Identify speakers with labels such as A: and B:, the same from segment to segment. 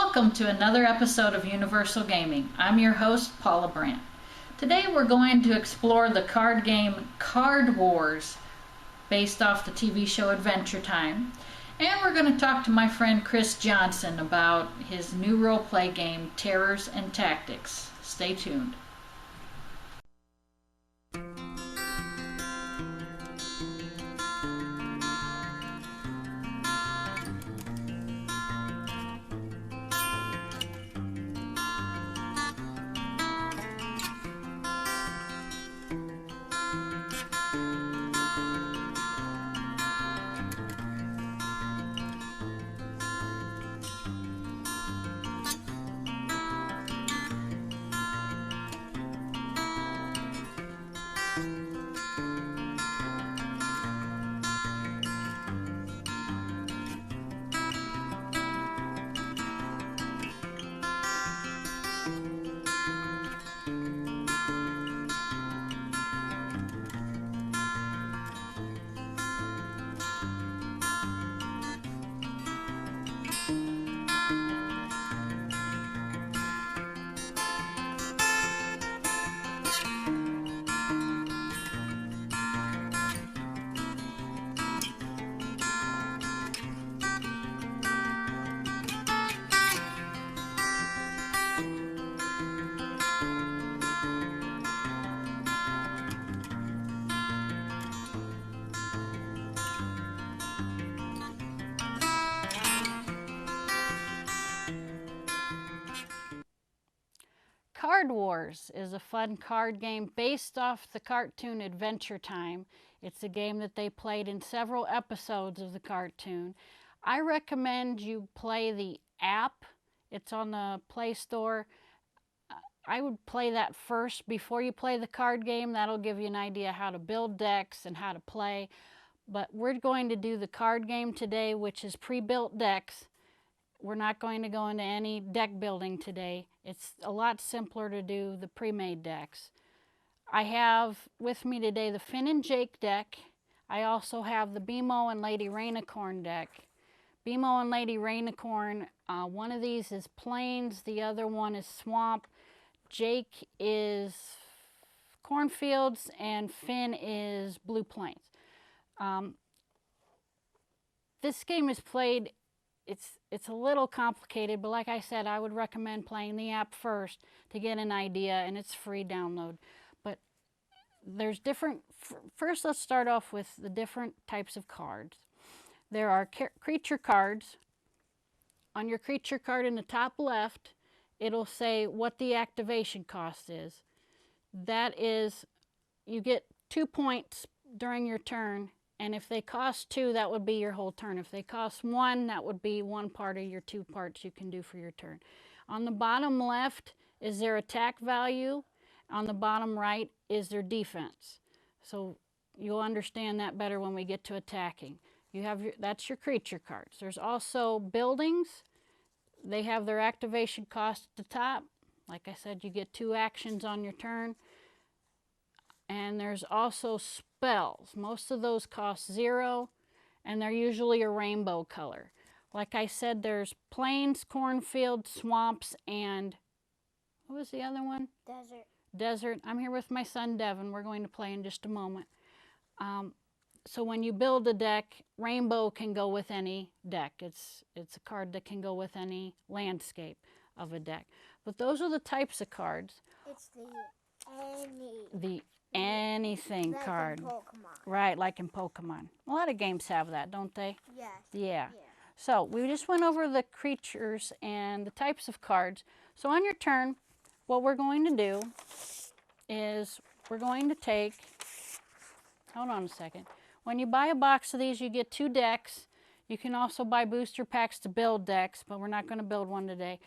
A: Welcome to another episode of Universal Gaming. I'm your host, Paula Brandt. Today we're going to explore the card game Card Wars, based off the TV show Adventure Time. And we're going to talk to my friend Chris Johnson about his new role-play game, Terrors and Tactics. Stay tuned. Card Wars is a fun card game based off the cartoon Adventure Time. It's a game that they played in several episodes of the cartoon. I recommend you play the app. It's on the Play Store. I would play that first before you play the card game. That'll give you an idea how to build decks and how to play. But we're going to do the card game today, which is pre-built decks. We're not going to go into any deck building today. It's a lot simpler to do the pre-made decks. I have with me today the Finn and Jake deck. I also have the BMO and Lady Rainicorn deck. BMO and Lady Rainicorn, one of these is Plains, the other one is Swamp. Jake is Cornfields and Finn is Blue Plains. This game is played. It's a little complicated, but like I said, I would recommend playing the app first to get an idea, and it's free download. But there's different, first let's start off with the different types of cards. There are creature cards. On your creature card in the top left, it'll say what the activation cost is. That is, you get 2 points during your turn. And if they cost 2, that would be your whole turn. If they cost 1, that would be one part of your 2 parts you can do for your turn. On the bottom left is their attack value. On the bottom right is their defense. So you'll understand that better when we get to attacking. You have that's your creature cards. There's also buildings. They have their activation cost at the top. Like I said, you get 2 actions on your turn. And there's also spells. Most of those cost 0, and they're usually a rainbow color. Like I said, there's plains, cornfields, swamps, and what was the other one?
B: Desert.
A: Desert. I'm here with my son Devin. We're going to play in just a moment. So when you build a deck, rainbow can go with any deck. It's a card that can go with any landscape of a deck. But those are the types of cards.
B: It's the
A: anything
B: like
A: card.
B: In Pokemon.
A: Right, like in Pokemon. A lot of games have that, don't they?
B: Yes.
A: Yeah. So we just went over the creatures and the types of cards. So on your turn, what we're going to do is we're going to take, hold on a second. When you buy a box of these, you get 2 decks. You can also buy booster packs to build decks, but we're not going to build one today.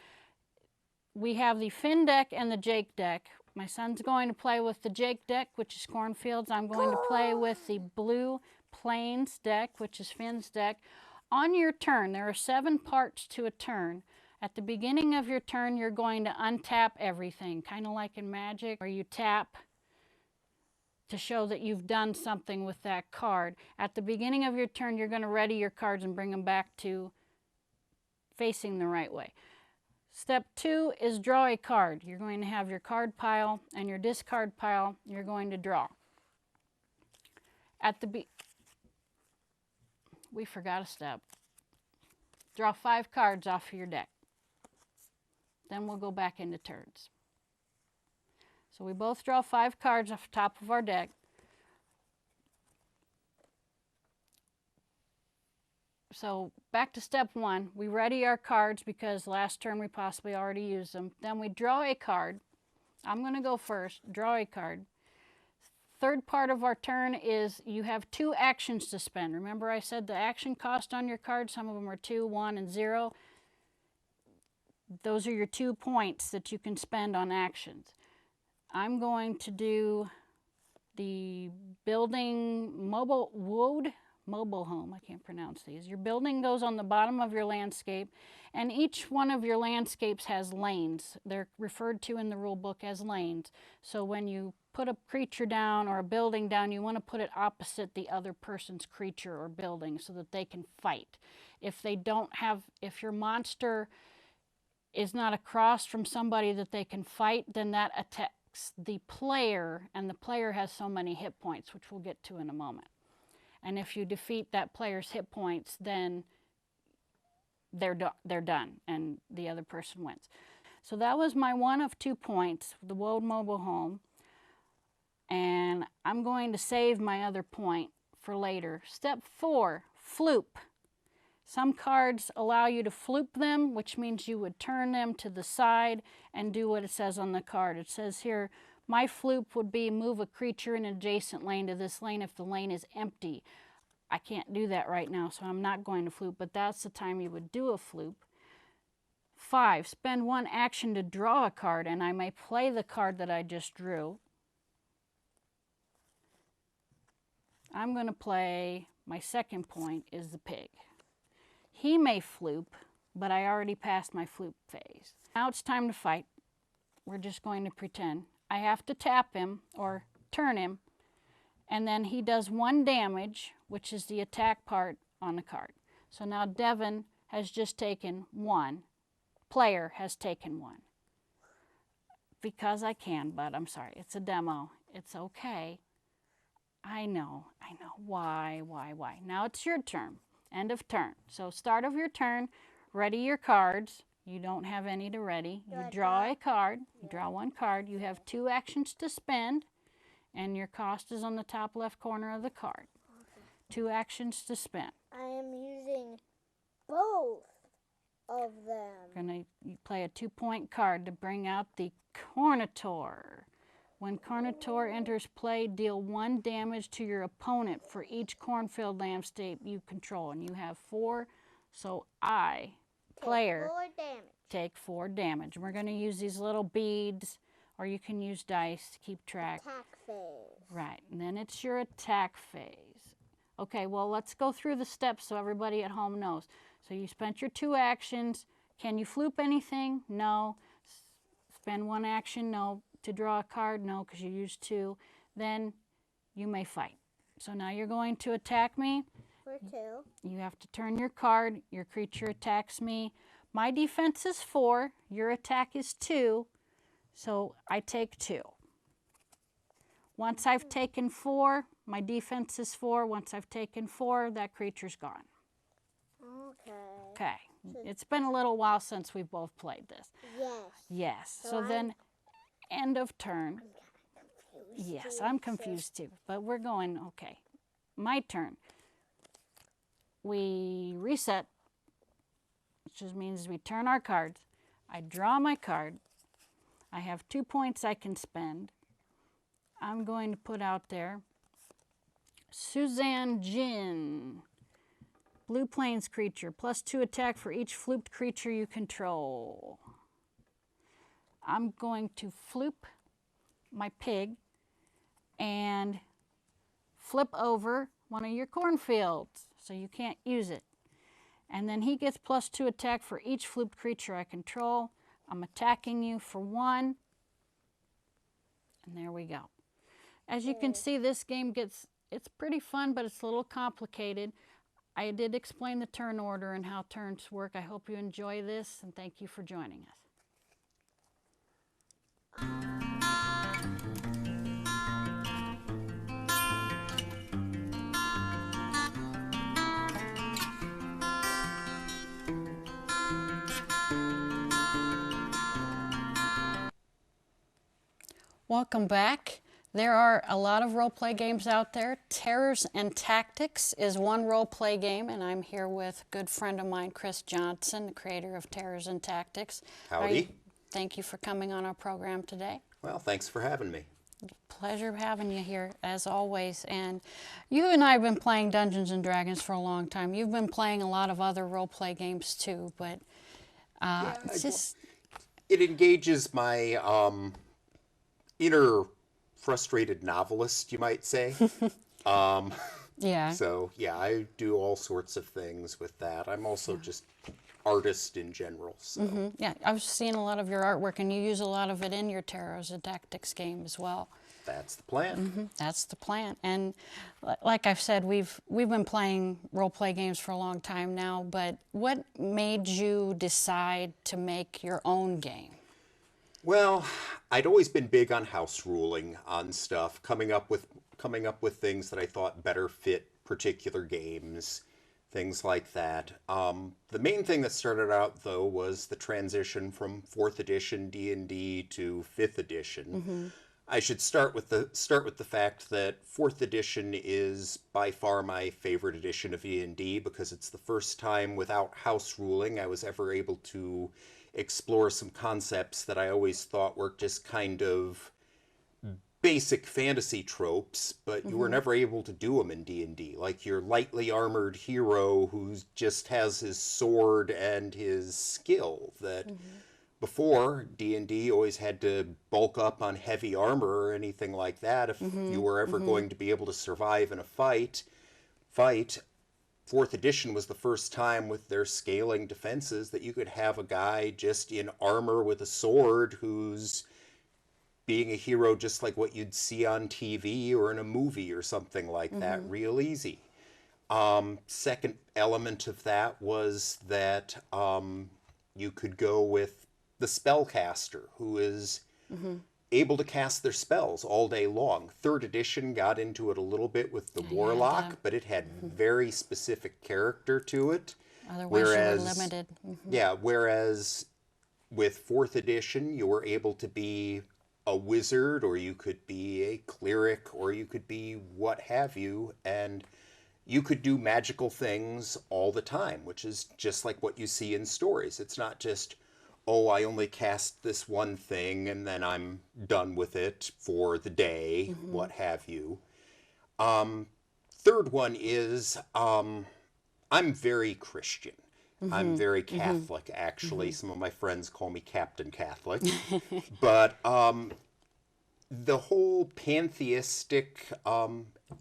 A: We have the Finn deck and the Jake deck. My son's going to play with the Jake deck, which is Cornfields. I'm going to play with the Blue Plains deck, which is Finn's deck. On your turn, there are 7 parts to a turn. At the beginning of your turn, you're going to untap everything, kind of like in Magic, where you tap to show that you've done something with that card. At the beginning of your turn, you're going to ready your cards and bring them back to facing the right way. Step 2 is draw a card. You're going to have your card pile and your discard pile you're going to draw. We forgot a step. Draw 5 cards off of your deck. Then we'll go back into turns. So we both draw 5 cards off the top of our deck. So back to step 1, we ready our cards because last turn we possibly already used them. Then we draw a card. I'm going to go first, draw a card. Third part of our turn is you have 2 actions to spend. Remember I said the action cost on your card, some of them are 2, 1, and 0. Those are your 2 points that you can spend on actions. I'm going to do the building mobile home. I can't pronounce these. Your building goes on the bottom of your landscape, and each one of your landscapes has lanes. They're referred to in the rule book as lanes. So when you put a creature down or a building down, you want to put it opposite the other person's creature or building so that they can fight. If your monster is not across from somebody that they can fight, then that attacks the player, and the player has so many hit points, which we'll get to in a moment. And if you defeat that player's hit points, then they're done, and the other person wins. So that was my 1 of 2 points, the Woad Mobile Home. And I'm going to save my other point for later. Step 4, floop. Some cards allow you to floop them, which means you would turn them to the side and do what it says on the card. It says here, my floop would be move a creature in an adjacent lane to this lane if the lane is empty. I can't do that right now, so I'm not going to floop, but that's the time you would do a floop. 5, spend 1 action to draw a card, and I may play the card that I just drew. I'm going to play, my second point is the pig. He may floop, but I already passed my floop phase. Now it's time to fight. We're just going to pretend. I have to tap him or turn him, and then he does 1 damage, which is the attack part on the card. So now Devin has just taken 1. Player has taken 1. Because I can, but I'm sorry, it's a demo. It's okay. I know. Why? Now it's your turn. End of turn. So start of your turn, ready your cards. You don't have any to ready. You draw a card. You draw 1 card. You have 2 actions to spend, and your cost is on the top left corner of the card. Okay. 2 actions to spend.
B: I am using both of them.
A: You're going to play a 2-point card to bring out the Cornator. When Cornator enters play, deal 1 damage to your opponent for each cornfield landscape you control. And you have 4, so I, player, take 4 damage. We're going to use these little beads, or you can use dice to keep track.
B: Attack phase.
A: Right, and then it's your attack phase. Okay, well, let's go through the steps so everybody at home knows. So you spent your 2 actions. Can you floop anything? No. Spend 1 action? No. To draw a card? No, because you used 2. Then you may fight. So now you're going to attack me.
B: For 2.
A: You have to turn your card. Your creature attacks me. My defense is 4. Your attack is 2. So I take 2. Once I've taken 4, my defense is 4. Once I've taken 4, that creature's gone. Okay. It's been a little while since we've both played this. Yes. So then, end of turn. Yes, I'm confused too. But we're going, okay. My turn. We reset, which just means we turn our cards. I draw my card. I have 2 points I can spend. I'm going to put out there Suzanne Jin. Blue Plains creature, +2 attack for each flooped creature you control. I'm going to floop my pig and flip over one of your cornfields so you can't use it. And then he gets +2 attack for each flooped creature I control. I'm attacking you for 1. And there we go. As you can see, this game it's pretty fun, but it's a little complicated. I did explain the turn order and how turns work. I hope you enjoy this, and thank you for joining us. Welcome back. There are a lot of role-play games out there. Terrors and Tactics is one role-play game, and I'm here with a good friend of mine, Chris Johnson, the creator of Terrors and Tactics.
C: Howdy.
A: Thank you for coming on our program today.
C: Well, thanks for having me.
A: Pleasure having you here, as always. And you and I have been playing Dungeons and Dragons for a long time. You've been playing a lot of other role-play games too, but
C: It engages my inner frustrated novelist, you might say.
A: Yeah.
C: So, yeah, I do all sorts of things with that. I'm also just artist in general. So.
A: Yeah, I was seeing a lot of your artwork, and you use a lot of it in your Terrors and Tactics game as well.
C: That's the plan.
A: That's the plan. And like I've said, we've been playing role-play games for a long time now, but what made you decide to make your own game?
C: Well, I'd always been big on house ruling on stuff, coming up with things that I thought better fit particular games, things like that. The main thing that started out though was the transition from 4th edition D&D to 5th edition. I should start with the fact that 4th edition is by far my favorite edition of D&D because it's the first time without house ruling I was ever able to explore some concepts that I always thought were just kind of basic fantasy tropes, but you were never able to do them in D&D. Like your lightly armored hero who just has his sword and his skill that before D&D always had to bulk up on heavy armor or anything like that if you were ever going to be able to survive in a fight. 4th edition was the first time with their scaling defenses that you could have a guy just in armor with a sword who's being a hero just like what you'd see on TV or in a movie or something like that, real easy. Second element of that was that you could go with the spellcaster who is able to cast their spells all day long. 3rd edition got into it a little bit with the warlock, but it had very specific character to it.
A: Otherwise you were limited.
C: Yeah, whereas with 4th edition, you were able to be a wizard, or you could be a cleric, or you could be what have you, and you could do magical things all the time, which is just like what you see in stories. It's not just, oh, I only cast this one thing and then I'm done with it for the day, what have you. Third one is I'm very Christian. I'm very Catholic, actually. Some of my friends call me Captain Catholic. But the whole pantheistic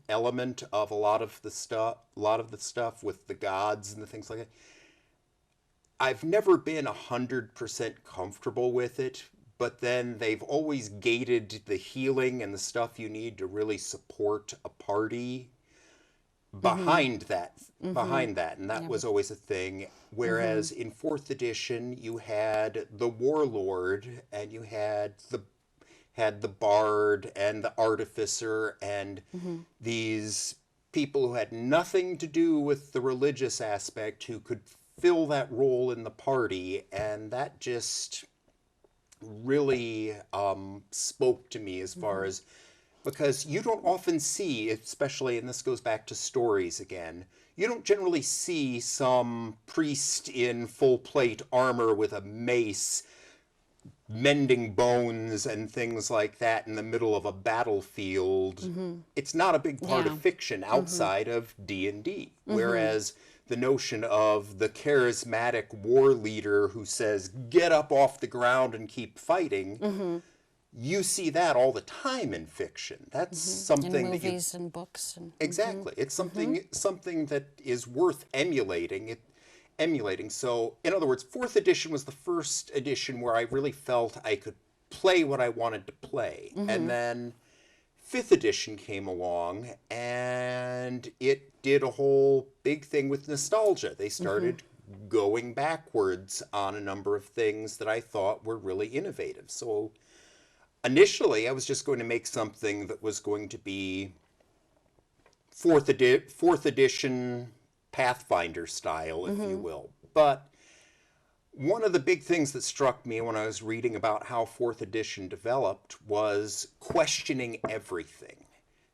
C: element of a lot of the stuff with the gods and the things like that, I've never been 100% comfortable with it, but then they've always gated the healing and the stuff you need to really support a party behind that, and that was always a thing. Whereas in 4th edition, you had the warlord, and you had the bard and the artificer, and these people who had nothing to do with the religious aspect who could fill that role in the party, and that just really spoke to me as far as, because you don't often see, especially, and this goes back to stories again, you don't generally see some priest in full plate armor with a mace mending bones and things like that in the middle of a battlefield. It's not a big part of fiction outside of D&D. Whereas the notion of the charismatic war leader who says, get up off the ground and keep fighting, you see that all the time in fiction. That's something
A: in
C: that
A: movies and books. And,
C: exactly. It's something that is worth emulating. So, in other words, 4th edition was the first edition where I really felt I could play what I wanted to play. And then 5th edition came along, and it did a whole big thing with nostalgia. They started going backwards on a number of things that I thought were really innovative. So initially I was just going to make something that was going to be fourth edition Pathfinder style, if you will. But one of the big things that struck me when I was reading about how fourth edition developed was questioning everything.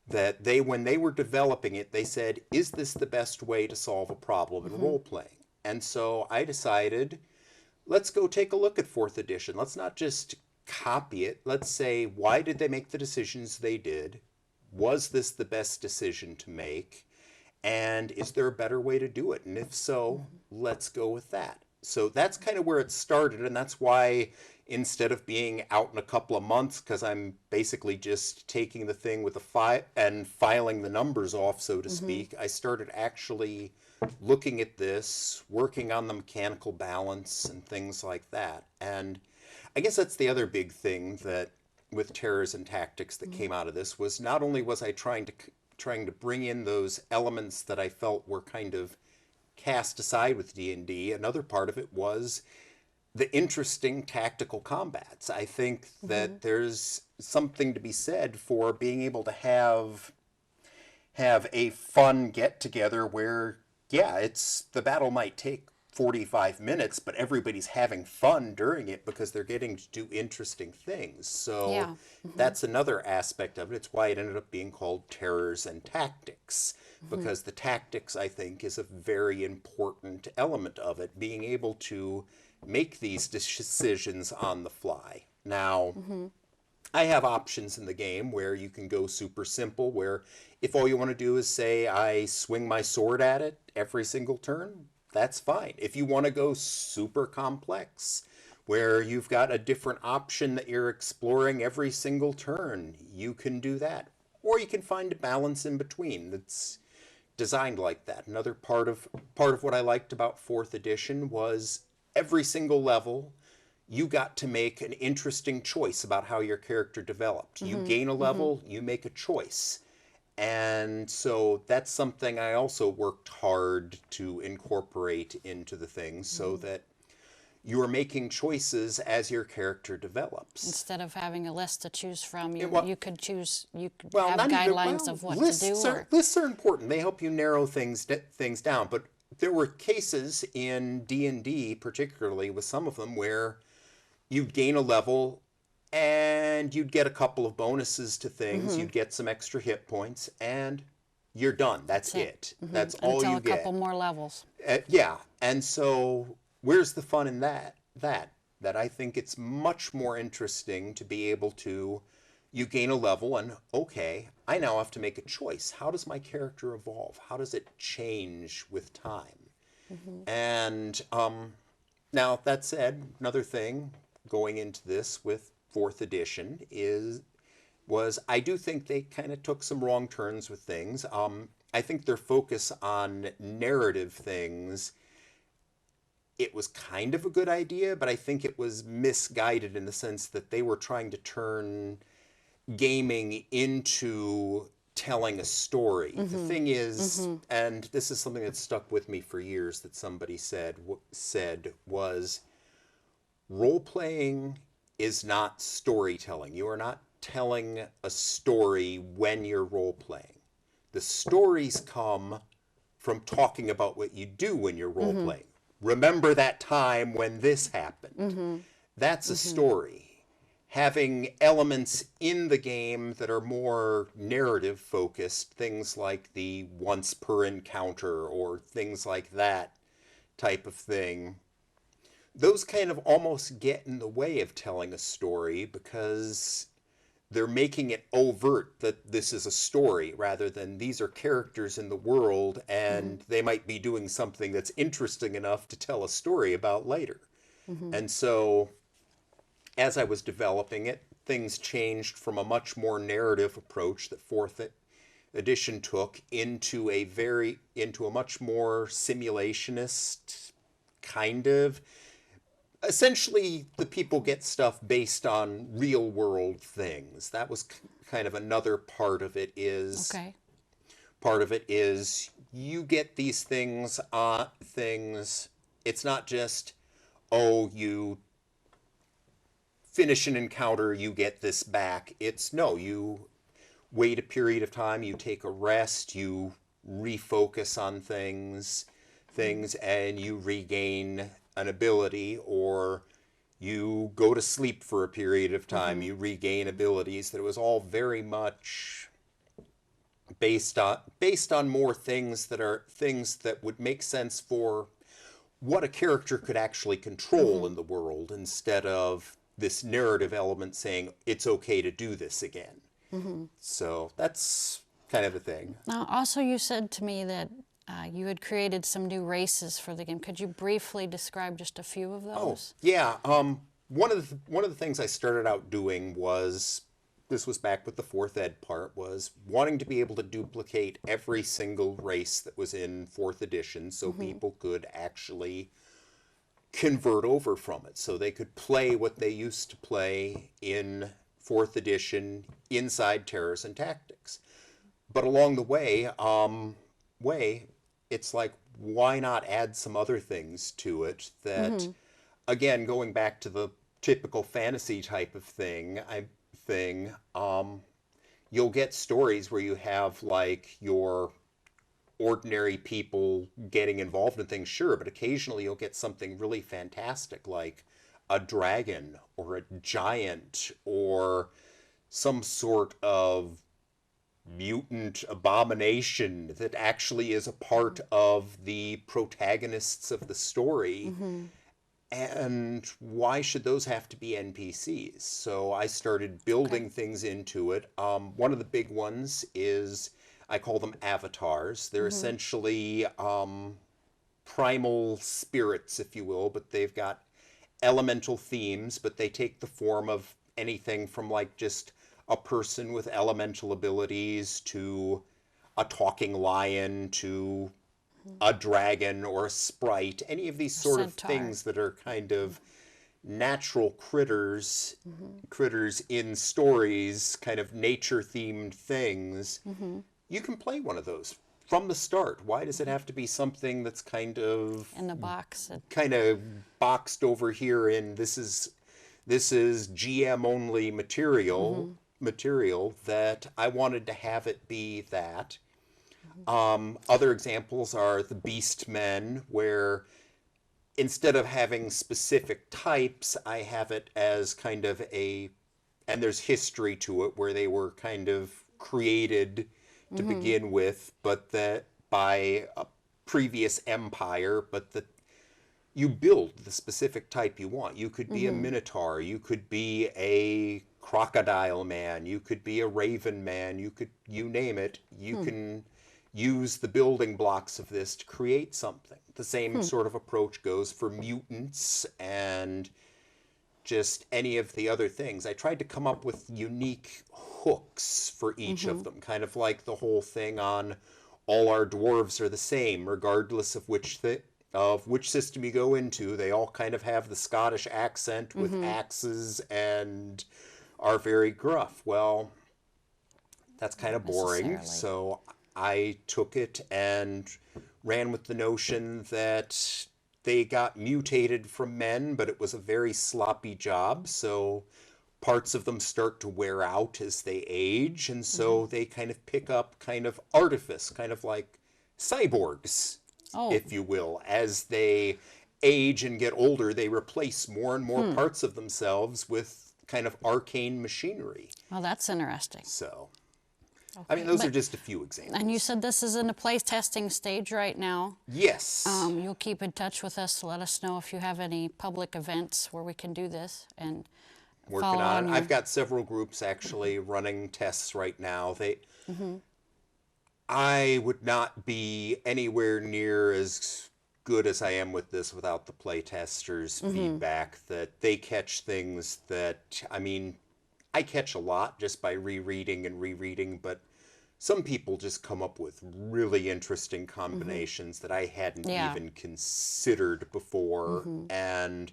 C: That when they were developing it, they said, is this the best way to solve a problem in role playing? And so I decided, let's go take a look at fourth edition. Let's not just copy it. Let's say, why did they make the decisions they did? Was this the best decision to make? And is there a better way to do it? And if so, let's go with that. So that's kind of where it started, and that's why instead of being out in a couple of months, because I'm basically just taking the thing with a file and filing the numbers off, so to speak, I started actually looking at this, working on the mechanical balance and things like that. And I guess that's the other big thing that with Terrors and Tactics that came out of this was not only was I trying to bring in those elements that I felt were kind of cast aside with D&D, another part of it was the interesting tactical combats. I think that there's something to be said for being able to have a fun get together where, yeah, the battle might take 45 minutes, but everybody's having fun during it because they're getting to do interesting things. So that's another aspect of it. It's why it ended up being called Terrors and Tactics, because the tactics, I think, is a very important element of it, being able to make these decisions on the fly. Now, I have options in the game where you can go super simple, where if all you want to do is say, I swing my sword at it every single turn, that's fine. If you want to go super complex, where you've got a different option that you're exploring every single turn, you can do that. Or you can find a balance in between that's designed like that. Another part of what I liked about 4th edition was every single level you got to make an interesting choice about how your character developed. You gain a level, you make a choice. And so that's something I also worked hard to incorporate into the thing so that you are making choices as your character develops.
A: Instead of having a list to choose from, you could choose, you could
C: Well,
A: have
C: not even-
A: guidelines
C: well,
A: of what
C: lists
A: to do.
C: Lists are important. They help you narrow things down. But there were cases in D&D, particularly with some of them, where you'd gain a level and you'd get a couple of bonuses to things. You'd get some extra hit points, and you're done. That's it. That's all
A: Until
C: you
A: a
C: get.
A: couple more levels.
C: Yeah, and so where's the fun in that? That I think it's much more interesting to be able to, you gain a level and, okay, I now have to make a choice. How does my character evolve? How does it change with time? And now, that said, another thing going into this with 4th edition was I do think they kind of took some wrong turns with things. I think their focus on narrative things, it was kind of a good idea, but I think it was misguided in the sense that they were trying to turn gaming into telling a story. The thing is, and this is something that stuck with me for years that somebody said was, role-playing is not storytelling. You are not telling a story when you're role-playing. The stories come from talking about what you do when you're role-playing. Remember that time when this happened. That's a story. Having elements in the game that are more narrative focused, things like the once per encounter or things like that type of thing, those kind of almost get in the way of telling a story because they're making it overt that this is a story rather than these are characters in the world and they might be doing something that's interesting enough to tell a story about later. And so as I was developing it, things changed from a much more narrative approach that 4th edition took into a much more simulationist kind of. Essentially, the people get stuff based on real world things. That was kind of another part of it is.
A: Okay.
C: Part of it is you get these things. It's not just, oh, you finish an encounter, you get this back. It's no, you wait a period of time, you take a rest, you refocus on things, and you regain an ability, or you go to sleep for a period of time, you regain abilities. That it was all very much based on more things that would make sense for what a character could actually control in the world, instead of this narrative element saying it's okay to do this again. So that's kind of the thing.
A: Now, also you said to me that you had created some new races for the game. Could you briefly describe just a few of those?
C: Yeah. One of the things I started out doing was, this was back with the 4th ed part, was wanting to be able to duplicate every single race that was in 4th edition, so people could actually convert over from it, so they could play what they used to play in 4th edition inside Terrors and Tactics. But along the way, it's like, why not add some other things to it that, again, going back to the typical fantasy type of thing, you'll get stories where you have like your ordinary people getting involved in things, sure, but occasionally you'll get something really fantastic like a dragon or a giant or some sort of mutant abomination that actually is a part of the protagonists of the story. And why should those have to be NPCs? So I started building things into it. One of the big ones is, I call them avatars. They're essentially primal spirits, if you will, but they've got elemental themes, but they take the form of anything from like just a person with elemental abilities to a talking lion to a dragon or a sprite, any of these sort of things that are kind of natural critters in stories, kind of nature themed things. You can play one of those from the start. Why does it have to be something that's kind of
A: In the box.
C: kind of boxed over here in this is GM only material that I wanted to have it be that. Other examples are the Beast Men, where instead of having specific types, I have it as kind of and there's history to it, where they were kind of created to begin with, but that by a previous empire, but that you build the specific type you want. You could be a Minotaur, you could be a Crocodile Man, you could be a Raven Man, you name it, you can use the building blocks of this to create something. The same sort of approach goes for mutants and just any of the other things. I tried to come up with unique hooks for each of them, kind of like the whole thing on all our dwarves are the same, regardless of which system you go into. They all kind of have the Scottish accent with axes and are very gruff. Well, that's kind of boring, so I took it and ran with the notion that they got mutated from men, but it was a very sloppy job, so parts of them start to wear out as they age, and so they kind of pick up kind of artifice, kind of like cyborgs, if you will. As they age and get older, they replace more and more parts of themselves with kind of arcane machinery.
A: Well, that's interesting.
C: So, I mean, those are just a few examples.
A: And you said this is in a play testing stage right now.
C: Yes.
A: You'll keep in touch with us to let us know if you have any public events where we can do this and
C: working on it. I've got several groups actually running tests right now. I would not be anywhere near as good as I am with this without the play testers' feedback, that they catch things that, I mean, I catch a lot just by rereading, but some people just come up with really interesting combinations that I hadn't even considered before, and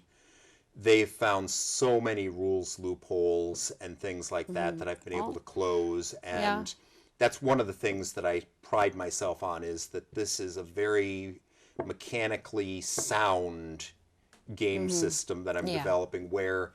C: they've found so many rules loopholes and things like that that I've been able to close, and that's one of the things that I pride myself on, is that this is a very mechanically sound game system that I'm developing, where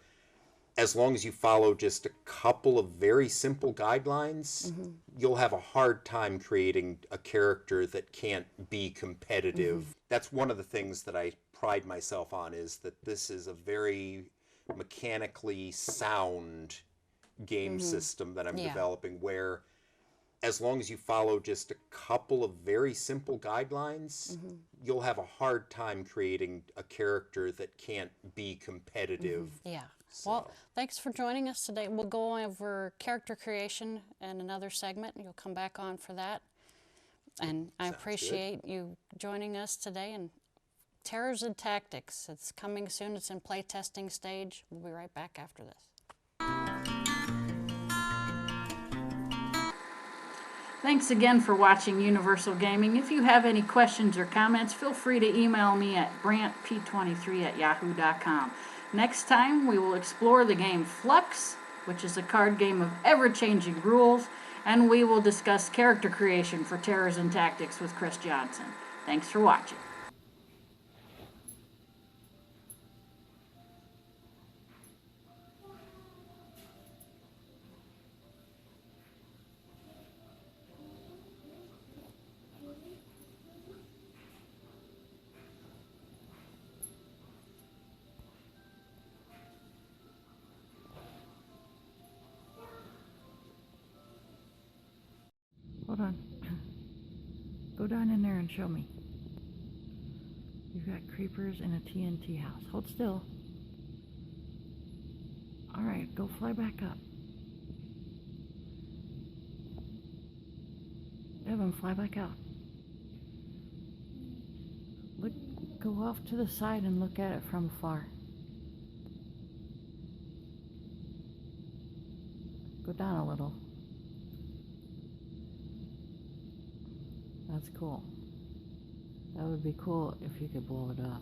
C: as long as you follow just a couple of very simple guidelines, you'll have a hard time creating a character that can't be competitive. That's one of the things that I pride myself on, is that this is a very mechanically sound game system that I'm developing, where as long as you follow just a couple of very simple guidelines, you'll have a hard time creating a character that can't be competitive.
A: Yeah.
C: So.
A: Well, thanks for joining us today. We'll go over character creation in another segment. You'll come back on for that. And I appreciate you joining us today. And Terrors and Tactics, it's coming soon. It's in play testing stage. We'll be right back after this. Thanks again for watching Universal Gaming. If you have any questions or comments, feel free to email me at brantp23@yahoo.com. Next time, we will explore the game Flux, which is a card game of ever-changing rules, and we will discuss character creation for Terrors and Tactics with Chris Johnson. Thanks for watching. Hold on. Go down in there and show me. You've got creepers in a TNT house. Hold still. Alright, go fly back up. Evan, fly back out. Look, go off to the side and look at it from afar. Go down a little. That's cool. That would be cool if you could blow it up.